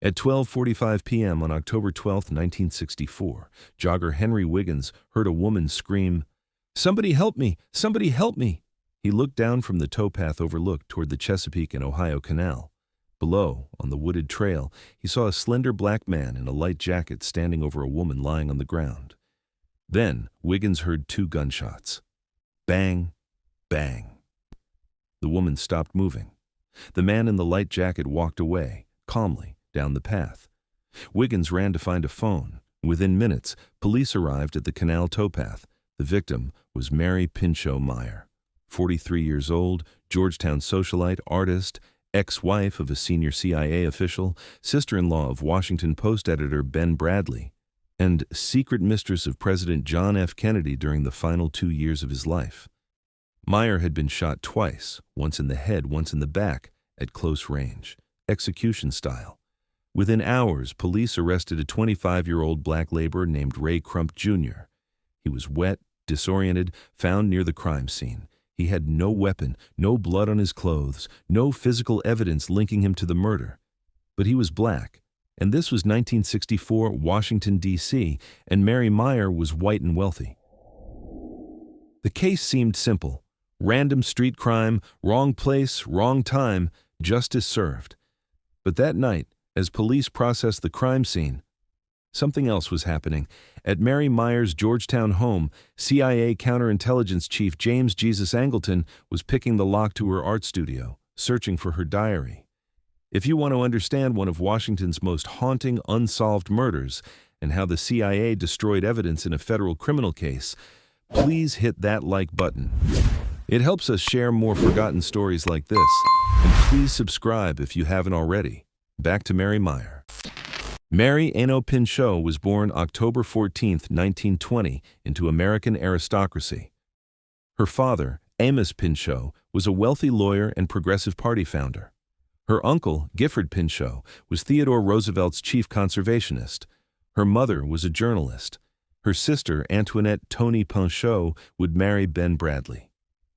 At 12:45 p.m. on October 12, 1964, jogger Henry Wiggins heard a woman scream, "Somebody help me! Somebody help me!" He looked down from the towpath overlook toward the Chesapeake and Ohio Canal. Below, on the wooded trail, he saw a slender black man in a light jacket standing over a woman lying on the ground. Then, Wiggins heard 2 gunshots. Bang, bang. The woman stopped moving. The man in the light jacket walked away, calmly, down the path. Wiggins ran to find a phone. Within minutes, police arrived at the canal towpath. The victim was Mary Pinchot Meyer, 43 years old, Georgetown socialite, artist, ex-wife of a senior CIA official, sister-in-law of Washington Post editor Ben Bradlee, and secret mistress of President John F. Kennedy during the final 2 years of his life. Meyer had been shot twice, once in the head, once in the back, at close range, execution style. Within hours, police arrested a 25-year-old black laborer named Ray Crump, Jr. He was wet, disoriented, found near the crime scene. He had no weapon, no blood on his clothes, no physical evidence linking him to the murder. But he was black, and this was 1964 Washington, D.C., and Mary Meyer was white and wealthy. The case seemed simple. Random street crime, wrong place, wrong time, justice served. But that night, as police processed the crime scene, something else was happening. At Mary Meyer's Georgetown home, CIA counterintelligence chief James Angleton was picking the lock to her art studio, searching for her diary. If you want to understand one of Washington's most haunting unsolved murders and how the CIA destroyed evidence in a federal criminal case, please hit that like button. It helps us share more forgotten stories like this, and please subscribe if you haven't already. Back to Mary Meyer. Mary Pinchot was born October 14, 1920, into American aristocracy. Her father, Amos Pinchot, was a wealthy lawyer and Progressive Party founder. Her uncle, Gifford Pinchot, was Theodore Roosevelt's chief conservationist. Her mother was a journalist. Her sister, Antoinette Tony Pinchot, would marry Ben Bradlee.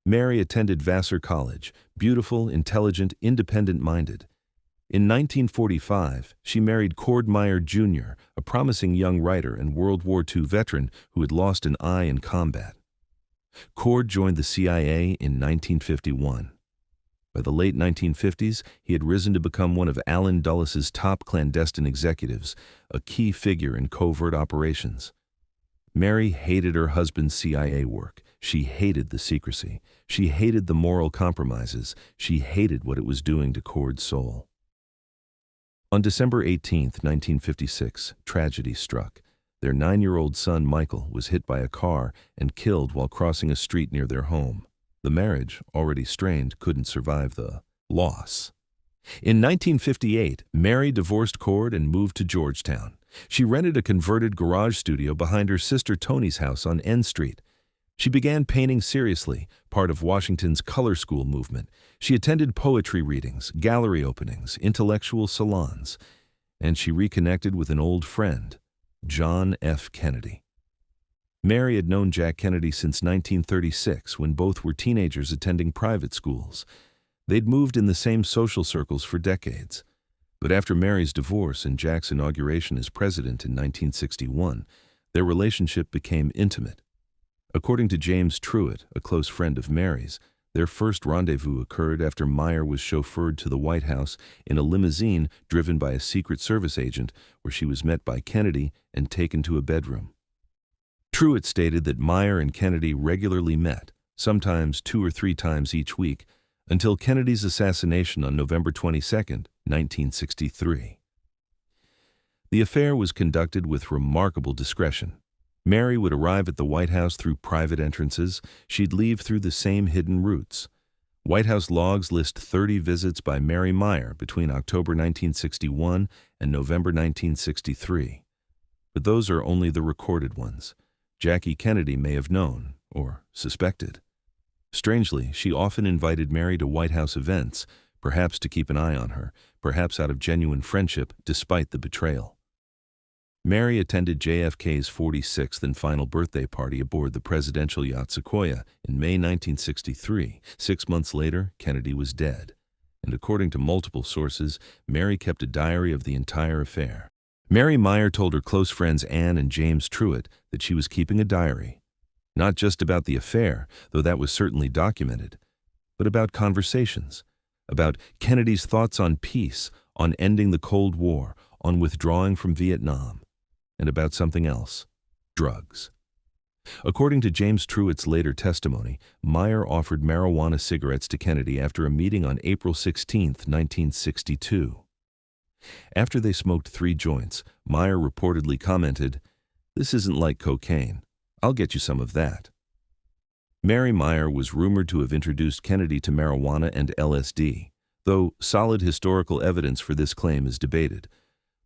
Mary attended Vassar College, beautiful, intelligent, independent-minded. In 1945, she married Cord Meyer, Jr., a promising young writer and World War II veteran who had lost an eye in combat. Cord joined the CIA in 1951. By the late 1950s, he had risen to become one of Allen Dulles' top clandestine executives, a key figure in covert operations. Mary hated her husband's CIA work. She hated the secrecy. She hated the moral compromises. She hated what it was doing to Cord's soul. On December 18, 1956, tragedy struck. Their 9-year-old son, Michael, was hit by a car and killed while crossing a street near their home. The marriage, already strained, couldn't survive the loss. In 1958, Mary divorced Cord and moved to Georgetown. She rented a converted garage studio behind her sister Tony's house on N Street. She began painting seriously, part of Washington's color school movement. She attended poetry readings, gallery openings, intellectual salons, and she reconnected with an old friend, John F. Kennedy. Mary had known Jack Kennedy since 1936, when both were teenagers attending private schools. They'd moved in the same social circles for decades. But after Mary's divorce and Jack's inauguration as president in 1961, their relationship became intimate. According to James Truitt, a close friend of Mary's, their first rendezvous occurred after Meyer was chauffeured to the White House in a limousine driven by a Secret Service agent, where she was met by Kennedy and taken to a bedroom. Truitt stated that Meyer and Kennedy regularly met, sometimes 2 or 3 times each week, until Kennedy's assassination on November 22, 1963. The affair was conducted with remarkable discretion. Mary would arrive at the White House through private entrances. She'd leave through the same hidden routes. White House logs list 30 visits by Mary Meyer between October 1961 and November 1963. But those are only the recorded ones. Jackie Kennedy may have known, or suspected. Strangely, she often invited Mary to White House events, perhaps to keep an eye on her, perhaps out of genuine friendship despite the betrayal. Mary attended JFK's 46th and final birthday party aboard the presidential yacht Sequoia in May 1963. 6 months later, Kennedy was dead. and according to multiple sources, Mary kept a diary of the entire affair. Mary Meyer told her close friends Anne and James Truitt that she was keeping a diary, not just about the affair, though that was certainly documented, but about conversations, about Kennedy's thoughts on peace, on ending the Cold War, on withdrawing from Vietnam, and about something else, drugs. According to James Truitt's later testimony, Meyer offered marijuana cigarettes to Kennedy after a meeting on April 16, 1962. After they smoked 3 joints, Meyer reportedly commented, "This isn't like cocaine. I'll get you some of that." Mary Meyer was rumored to have introduced Kennedy to marijuana and LSD, though solid historical evidence for this claim is debated.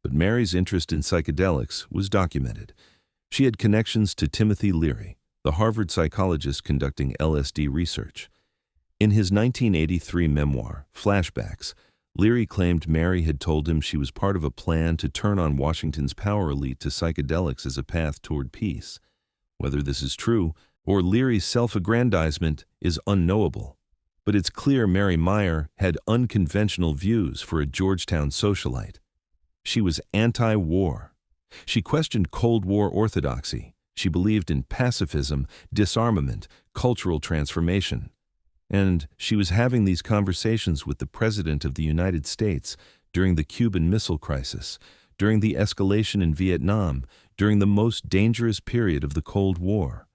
But Mary's interest in psychedelics was documented. She had connections to Timothy Leary, the Harvard psychologist conducting LSD research. In his 1983 memoir, Flashbacks, Leary claimed Mary had told him she was part of a plan to turn on Washington's power elite to psychedelics as a path toward peace. Whether this is true, or Leary's self-aggrandizement, is unknowable. But it's clear Mary Meyer had unconventional views for a Georgetown socialite. She was anti-war. She questioned Cold War orthodoxy. She believed in pacifism, disarmament, cultural transformation. And she was having these conversations with the President of the United States during the Cuban Missile Crisis, during the escalation in Vietnam, during the most dangerous period of the Cold War.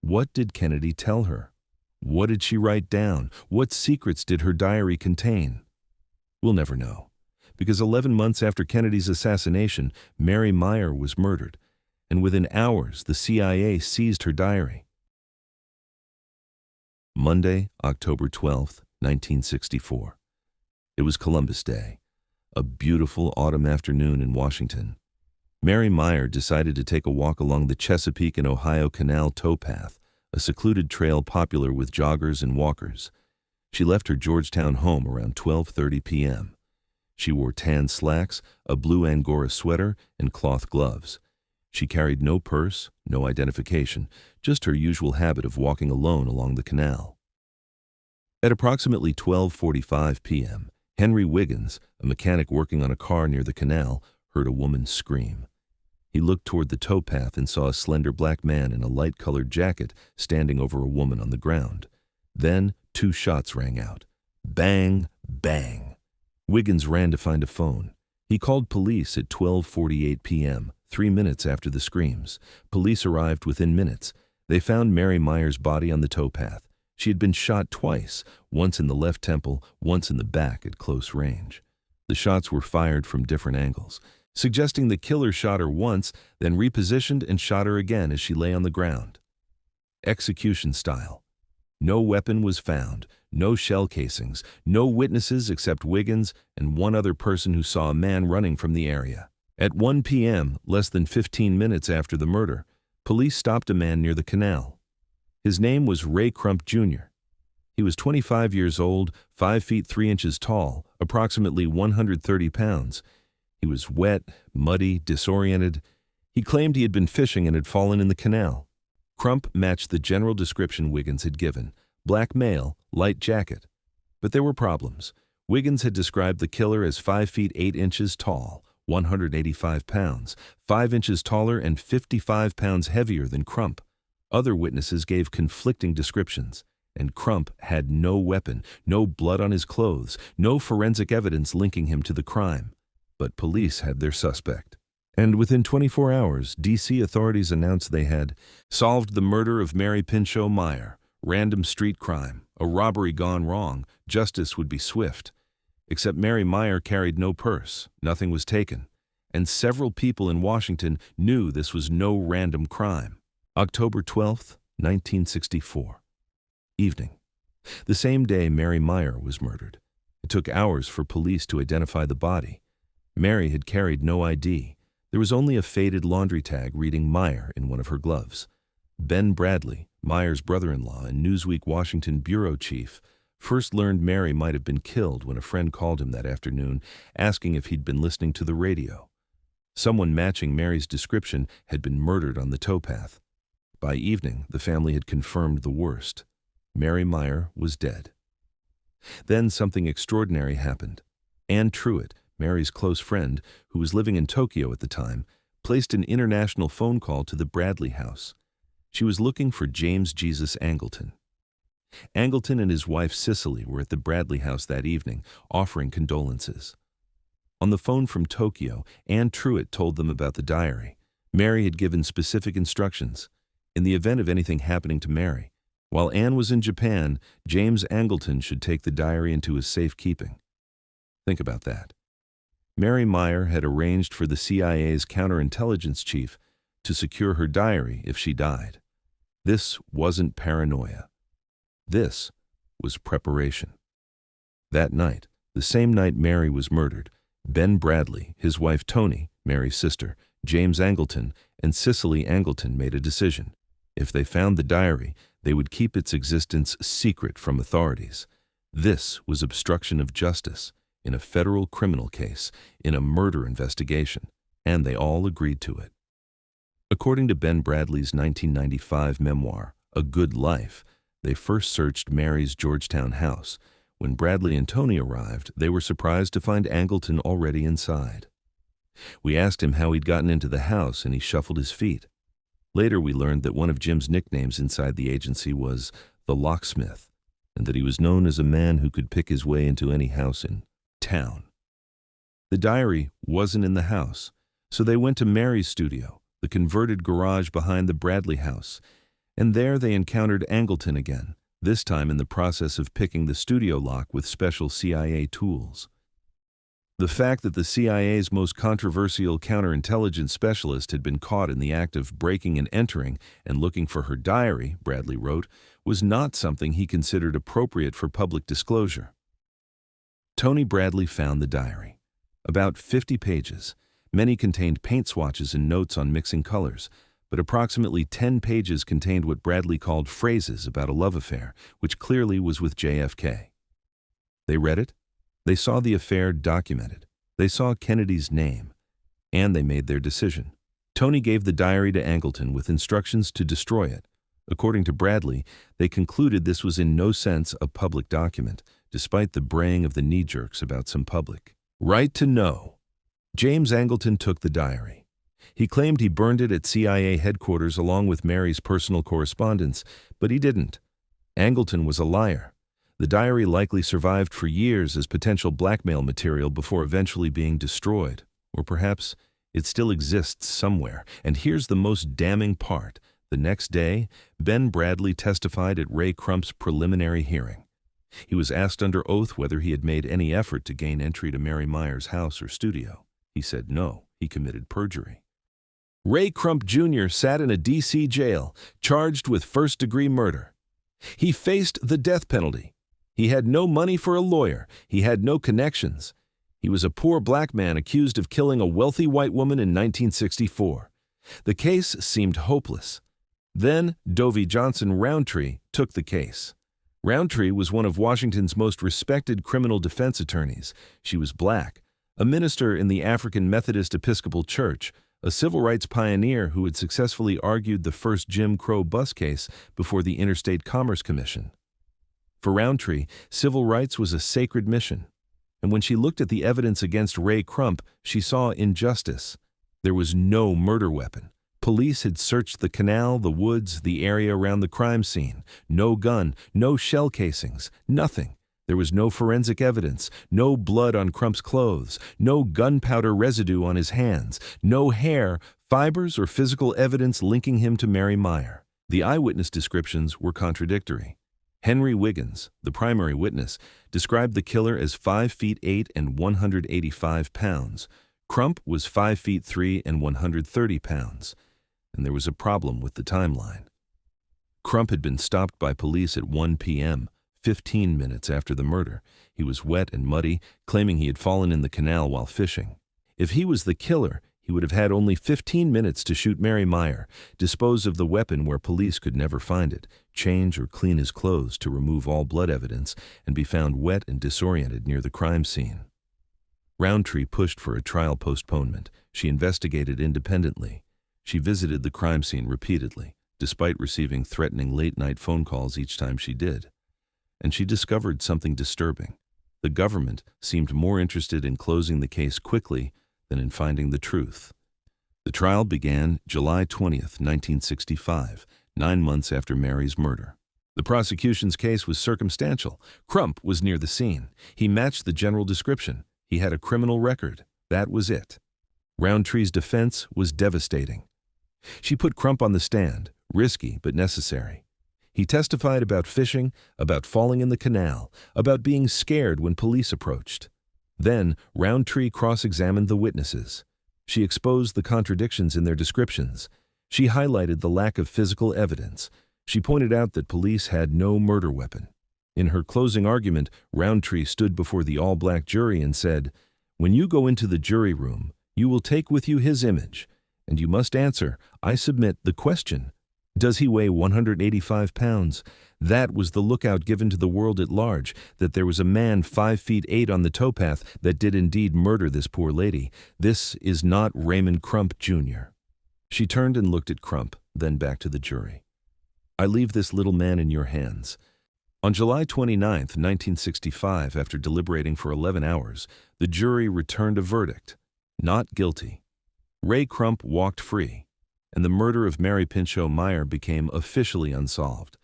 What did Kennedy tell her? What did she write down? What secrets did her diary contain? We'll never know. Because 11 months after Kennedy's assassination, Mary Meyer was murdered, and within hours the CIA seized her diary. Monday, October 12, 1964. It was Columbus Day, a beautiful autumn afternoon in Washington. Mary Meyer decided to take a walk along the Chesapeake and Ohio Canal towpath, a secluded trail popular with joggers and walkers. She left her Georgetown home around 12:30 p.m. She wore tan slacks, a blue Angora sweater, and cloth gloves. She carried no purse, no identification, just her usual habit of walking alone along the canal. At approximately 12:45 p.m., Henry Wiggins, a mechanic working on a car near the canal, heard a woman scream. He looked toward the towpath and saw a slender black man in a light-colored jacket standing over a woman on the ground. Then 2 shots rang out. Bang, bang. Wiggins ran to find a phone. He called police at 12:48 p.m., 3 minutes after the screams. Police arrived within minutes. They found Mary Meyer's body on the towpath. She had been shot twice, once in the left temple, once in the back at close range. The shots were fired from different angles, suggesting the killer shot her once, then repositioned and shot her again as she lay on the ground. Execution style. No weapon was found, no shell casings, no witnesses except Wiggins and one other person who saw a man running from the area. At 1 p.m., less than 15 minutes after the murder, police stopped a man near the canal. His name was Ray Crump, Jr. He was 25 years old, 5 feet 3 inches tall, approximately 130 pounds. He was wet, muddy, disoriented. He claimed he had been fishing and had fallen in the canal. Crump matched the general description Wiggins had given: black male, light jacket. But there were problems. Wiggins had described the killer as 5 feet 8 inches tall, 185 pounds, 5 inches taller and 55 pounds heavier than Crump. Other witnesses gave conflicting descriptions, and Crump had no weapon, no blood on his clothes, no forensic evidence linking him to the crime. But police had their suspect. And within 24 hours, D.C. authorities announced they had solved the murder of Mary Pinchot Meyer, random street crime, a robbery gone wrong, justice would be swift. Except Mary Meyer carried no purse, nothing was taken, and several people in Washington knew this was no random crime. October 12, 1964. Evening. The same day Mary Meyer was murdered. It took hours for police to identify the body. Mary had carried no ID. There was only a faded laundry tag reading Meyer in one of her gloves. Ben Bradlee, Meyer's brother-in-law and Newsweek Washington bureau chief, first learned Mary might have been killed when a friend called him that afternoon asking if he'd been listening to the radio. Someone matching Mary's description had been murdered on the towpath. By evening, the family had confirmed the worst. Mary Meyer was dead. Then something extraordinary happened. Anne Truitt, Mary's close friend, who was living in Tokyo at the time, placed an international phone call to the Bradlee house. She was looking for James Jesus Angleton. Angleton and his wife Cicely were at the Bradlee house that evening, offering condolences. On the phone from Tokyo, Anne Truitt told them about the diary. Mary had given specific instructions. In the event of anything happening to Mary, while Anne was in Japan, James Angleton should take the diary into his safekeeping. Think about that. Mary Meyer had arranged for the CIA's counterintelligence chief to secure her diary if she died. This wasn't paranoia. This was preparation. That night, the same night Mary was murdered, Ben Bradlee, his wife Toni, Mary's sister, James Angleton, and Cicely Angleton made a decision. If they found the diary, they would keep its existence secret from authorities. This was obstruction of justice in a federal criminal case, in a murder investigation, and they all agreed to it. According to Ben Bradlee's 1995 memoir, A Good Life, they first searched Mary's Georgetown house. When Bradlee and Toni arrived, they were surprised to find Angleton already inside. We asked him how he'd gotten into the house, and he shuffled his feet. Later we learned that one of Jim's nicknames inside the agency was the locksmith, and that he was known as a man who could pick his way into any house in town. The diary wasn't in the house, so they went to Mary's studio, the converted garage behind the Bradlee house, and there they encountered Angleton again, this time in the process of picking the studio lock with special CIA tools. The fact that the CIA's most controversial counterintelligence specialist had been caught in the act of breaking and entering and looking for her diary, Bradlee wrote, was not something he considered appropriate for public disclosure. Toni Bradlee found the diary. About 50 pages. Many contained paint swatches and notes on mixing colors, but approximately 10 pages contained what Bradlee called phrases about a love affair, which clearly was with JFK. They read it. They saw the affair documented. They saw Kennedy's name. And they made their decision. Toni gave the diary to Angleton with instructions to destroy it. According to Bradlee, they concluded this was in no sense a public document, despite the braying of the knee-jerks about some public right to know. James Angleton took the diary. He claimed he burned it at CIA headquarters along with Mary's personal correspondence, but he didn't. Angleton was a liar. The diary likely survived for years as potential blackmail material before eventually being destroyed. Or perhaps it still exists somewhere. And here's the most damning part. The next day, Ben Bradlee testified at Ray Crump's preliminary hearing. He was asked under oath whether he had made any effort to gain entry to Mary Meyer's house or studio. He said no, he committed perjury. Ray Crump Jr. sat in a D.C. jail, charged with first-degree murder. He faced the death penalty. He had no money for a lawyer. He had no connections. He was a poor black man accused of killing a wealthy white woman in 1964. The case seemed hopeless. Then Dovey Roundtree took the case. Roundtree was one of Washington's most respected criminal defense attorneys. She was black, a minister in the African Methodist Episcopal Church, a civil rights pioneer who had successfully argued the first Jim Crow bus case before the Interstate Commerce Commission. For Roundtree, civil rights was a sacred mission, and when she looked at the evidence against Ray Crump, she saw injustice. There was no murder weapon. Police had searched the canal, the woods, the area around the crime scene. No gun, no shell casings, nothing. There was no forensic evidence, no blood on Crump's clothes, no gunpowder residue on his hands, no hair, fibers, or physical evidence linking him to Mary Meyer. The eyewitness descriptions were contradictory. Henry Wiggins, the primary witness, described the killer as 5 feet 8 and 185 pounds. Crump was 5 feet 3 and 130 pounds. And there was a problem with the timeline. Crump had been stopped by police at 1 p.m., 15 minutes after the murder. He was wet and muddy, claiming he had fallen in the canal while fishing. If he was the killer, he would have had only 15 minutes to shoot Mary Meyer, dispose of the weapon where police could never find it, change or clean his clothes to remove all blood evidence, and be found wet and disoriented near the crime scene. Roundtree pushed for a trial postponement. She investigated independently. She visited the crime scene repeatedly, despite receiving threatening late-night phone calls each time she did. and she discovered something disturbing. The government seemed more interested in closing the case quickly than in finding the truth. The trial began July 20th, 1965, 9 months after Mary's murder. The prosecution's case was circumstantial. Crump was near the scene. He matched the general description. He had a criminal record. That was it. Roundtree's defense was devastating. She put Crump on the stand, risky but necessary. He testified about fishing, about falling in the canal, about being scared when police approached. Then, Roundtree cross-examined the witnesses. She exposed the contradictions in their descriptions. She highlighted the lack of physical evidence. She pointed out that police had no murder weapon. In her closing argument, Roundtree stood before the all-black jury and said, "When you go into the jury room, you will take with you his image, and you must answer, I submit, the question, does he weigh 185 pounds? That was the lookout given to the world at large, that there was a man 5'8" on the towpath that did indeed murder this poor lady. This is not Raymond Crump, Jr." She turned and looked at Crump, then back to the jury. "I leave this little man in your hands." On July 29, 1965, after deliberating for 11 hours, the jury returned a verdict, not guilty. Ray Crump walked free, and the murder of Mary Pinchot Meyer became officially unsolved.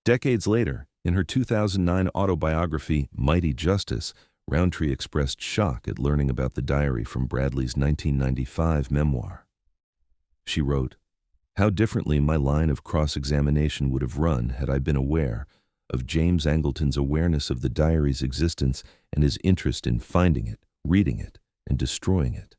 Decades later, in her 2009 autobiography, Mighty Justice, Roundtree expressed shock at learning about the diary from Bradlee's 1995 memoir. She wrote, "How differently my line of cross-examination would have run had I been aware of James Angleton's awareness of the diary's existence and his interest in finding it, reading it, and destroying it."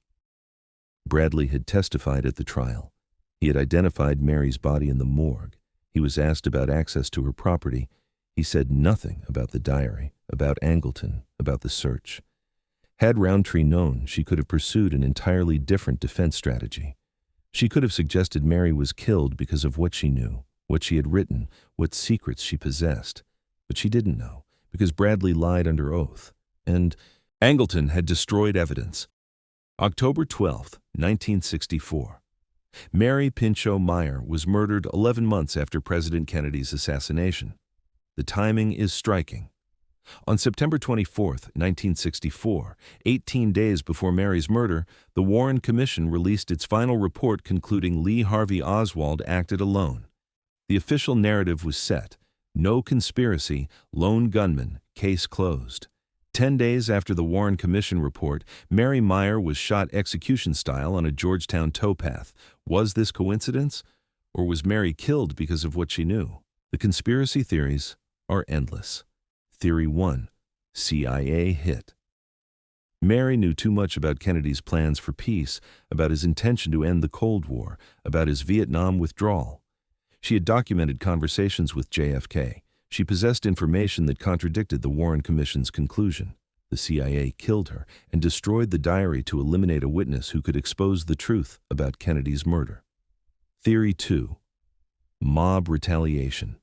Bradlee had testified at the trial. He had identified Mary's body in the morgue. He was asked about access to her property. He said nothing about the diary, about Angleton, about the search. Had Roundtree known, she could have pursued an entirely different defense strategy. She could have suggested Mary was killed because of what she knew, what she had written, what secrets she possessed. But she didn't know, because Bradlee lied under oath. And Angleton had destroyed evidence. October 12, 1964. Mary Pinchot Meyer was murdered 11 months after President Kennedy's assassination. The timing is striking. On September 24, 1964, 18 days before Mary's murder, the Warren Commission released its final report concluding Lee Harvey Oswald acted alone. The official narrative was set: no conspiracy, lone gunman, case closed. 10 days after the Warren Commission report, Mary Meyer was shot execution-style on a Georgetown towpath. Was this coincidence? Or was Mary killed because of what she knew? The conspiracy theories are endless. Theory 1. CIA hit. Mary knew too much about Kennedy's plans for peace, about his intention to end the Cold War, about his Vietnam withdrawal. She had documented conversations with JFK. She possessed information that contradicted the Warren Commission's conclusion. The CIA killed her and destroyed the diary to eliminate a witness who could expose the truth about Kennedy's murder. Theory 2. Mob retaliation.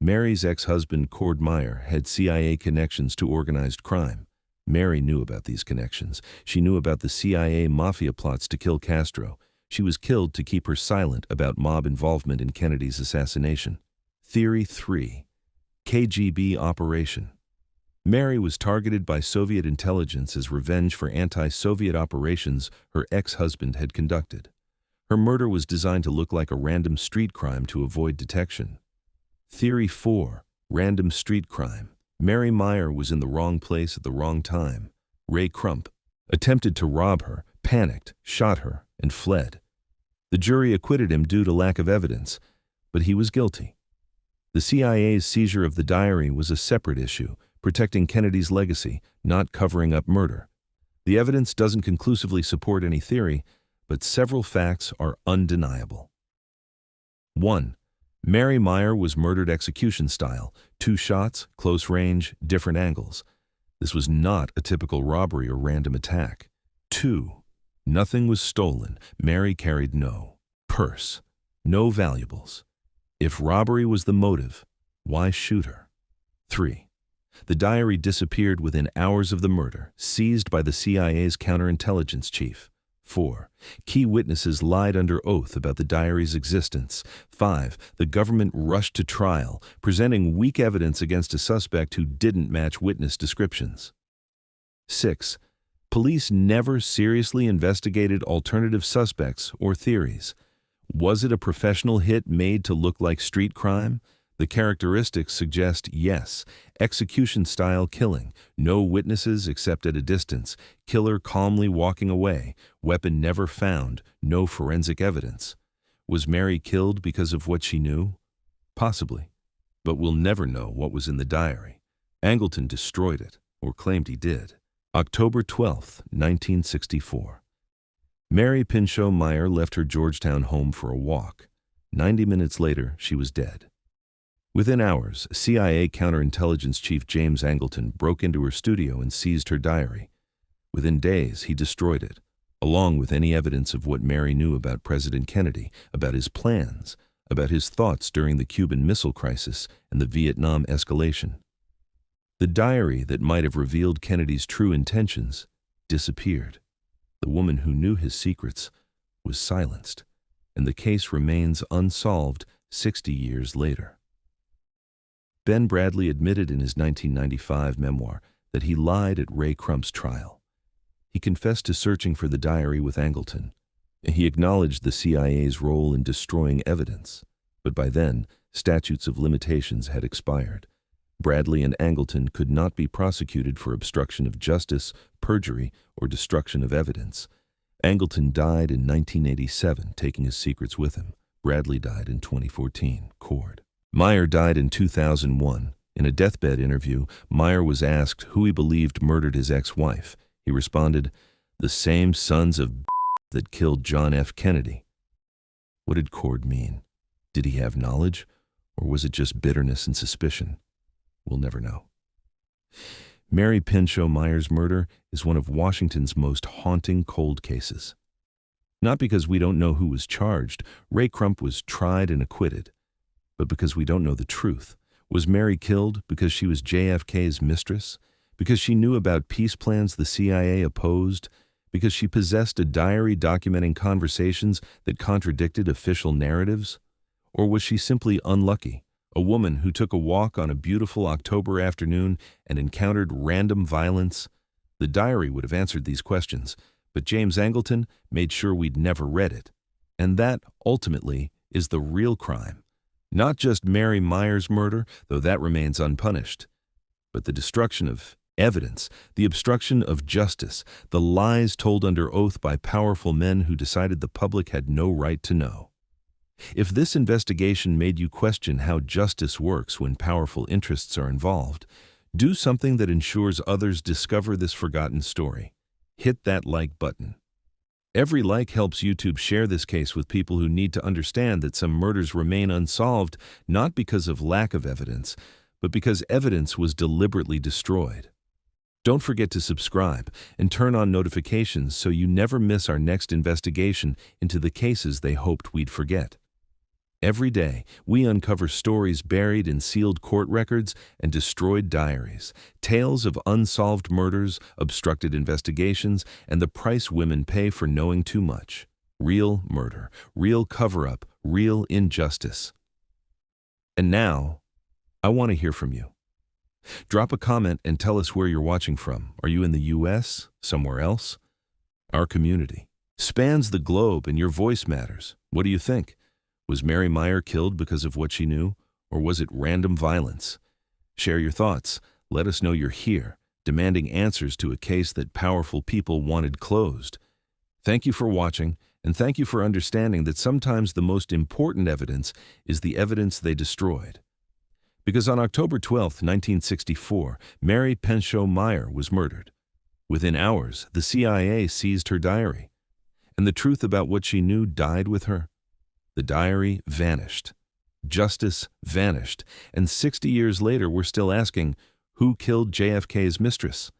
Mary's ex-husband, Cord Meyer, had CIA connections to organized crime. Mary knew about these connections. She knew about the CIA mafia plots to kill Castro. She was killed to keep her silent about mob involvement in Kennedy's assassination. Theory 3. KGB operation. Mary was targeted by Soviet intelligence as revenge for anti-Soviet operations her ex-husband had conducted. Her murder was designed to look like a random street crime to avoid detection. Theory 4. Random street crime. Mary Meyer was in the wrong place at the wrong time. Ray Crump attempted to rob her, panicked, shot her, and fled. The jury acquitted him due to lack of evidence, but he was guilty. The CIA's seizure of the diary was a separate issue, protecting Kennedy's legacy, not covering up murder. The evidence doesn't conclusively support any theory, but several facts are undeniable. 1. Mary Meyer was murdered execution style, 2 shots, close range, different angles. This was not a typical robbery or random attack. 2. Nothing was stolen. Mary carried no purse, no valuables. If robbery was the motive, why shoot her? 3. The diary disappeared within hours of the murder, seized by the CIA's counterintelligence chief. 4. Key witnesses lied under oath about the diary's existence. 5. The government rushed to trial, presenting weak evidence against a suspect who didn't match witness descriptions. 6. Police never seriously investigated alternative suspects or theories. Was it a professional hit made to look like street crime? The characteristics suggest yes. Execution-style killing, no witnesses except at a distance, killer calmly walking away, weapon never found, no forensic evidence. Was Mary killed because of what she knew? Possibly, but we'll never know what was in the diary. Angleton destroyed it, or claimed he did. October 12, 1964. Mary Pinchot Meyer left her Georgetown home for a walk. 90 minutes later, she was dead. Within hours, CIA counterintelligence chief James Angleton broke into her studio and seized her diary. Within days, he destroyed it, along with any evidence of what Mary knew about President Kennedy, about his plans, about his thoughts during the Cuban Missile Crisis and the Vietnam escalation. The diary that might have revealed Kennedy's true intentions disappeared. The woman who knew his secrets was silenced, and the case remains unsolved 60 years later. Ben Bradlee admitted in his 1995 memoir that he lied at Ray Crump's trial. He confessed to searching for the diary with Angleton. He acknowledged the CIA's role in destroying evidence, but by then, statutes of limitations had expired. Bradlee and Angleton could not be prosecuted for obstruction of justice, perjury, or destruction of evidence. Angleton died in 1987, taking his secrets with him. Bradlee died in 2014, cord. Meyer died in 2001. In a deathbed interview, Meyer was asked who he believed murdered his ex-wife. He responded, "The same sons of that killed John F. Kennedy." What did cord mean? Did he have knowledge, or was it just bitterness and suspicion? We'll never know. Mary Pinchot Meyer's murder is one of Washington's most haunting cold cases. Not because we don't know who was charged. Ray Crump was tried and acquitted. But because we don't know the truth. Was Mary killed because she was JFK's mistress? Because she knew about peace plans the CIA opposed? Because she possessed a diary documenting conversations that contradicted official narratives? Or was she simply unlucky, a woman who took a walk on a beautiful October afternoon and encountered random violence? The diary would have answered these questions, but James Angleton made sure we'd never read it. And that, ultimately, is the real crime. Not just Mary Meyer's murder, though that remains unpunished, but the destruction of evidence, the obstruction of justice, the lies told under oath by powerful men who decided the public had no right to know. If this investigation made you question how justice works when powerful interests are involved, do something that ensures others discover this forgotten story. Hit that like button. Every like helps YouTube share this case with people who need to understand that some murders remain unsolved, not because of lack of evidence, but because evidence was deliberately destroyed. Don't forget to subscribe and turn on notifications so you never miss our next investigation into the cases they hoped we'd forget. Every day, we uncover stories buried in sealed court records and destroyed diaries, tales of unsolved murders, obstructed investigations, and the price women pay for knowing too much. Real murder, real cover-up, real injustice. And now, I want to hear from you. Drop a comment and tell us where you're watching from. Are you in the US? Somewhere else? Our community spans the globe and your voice matters. What do you think? Was Mary Meyer killed because of what she knew, or was it random violence? Share your thoughts. Let us know you're here, demanding answers to a case that powerful people wanted closed. Thank you for watching, and thank you for understanding that sometimes the most important evidence is the evidence they destroyed. Because on October 12, 1964, Mary Pinchot Meyer was murdered. Within hours, the CIA seized her diary, and the truth about what she knew died with her. The diary vanished. Justice vanished. And 60 years later, we're still asking, who killed JFK's mistress?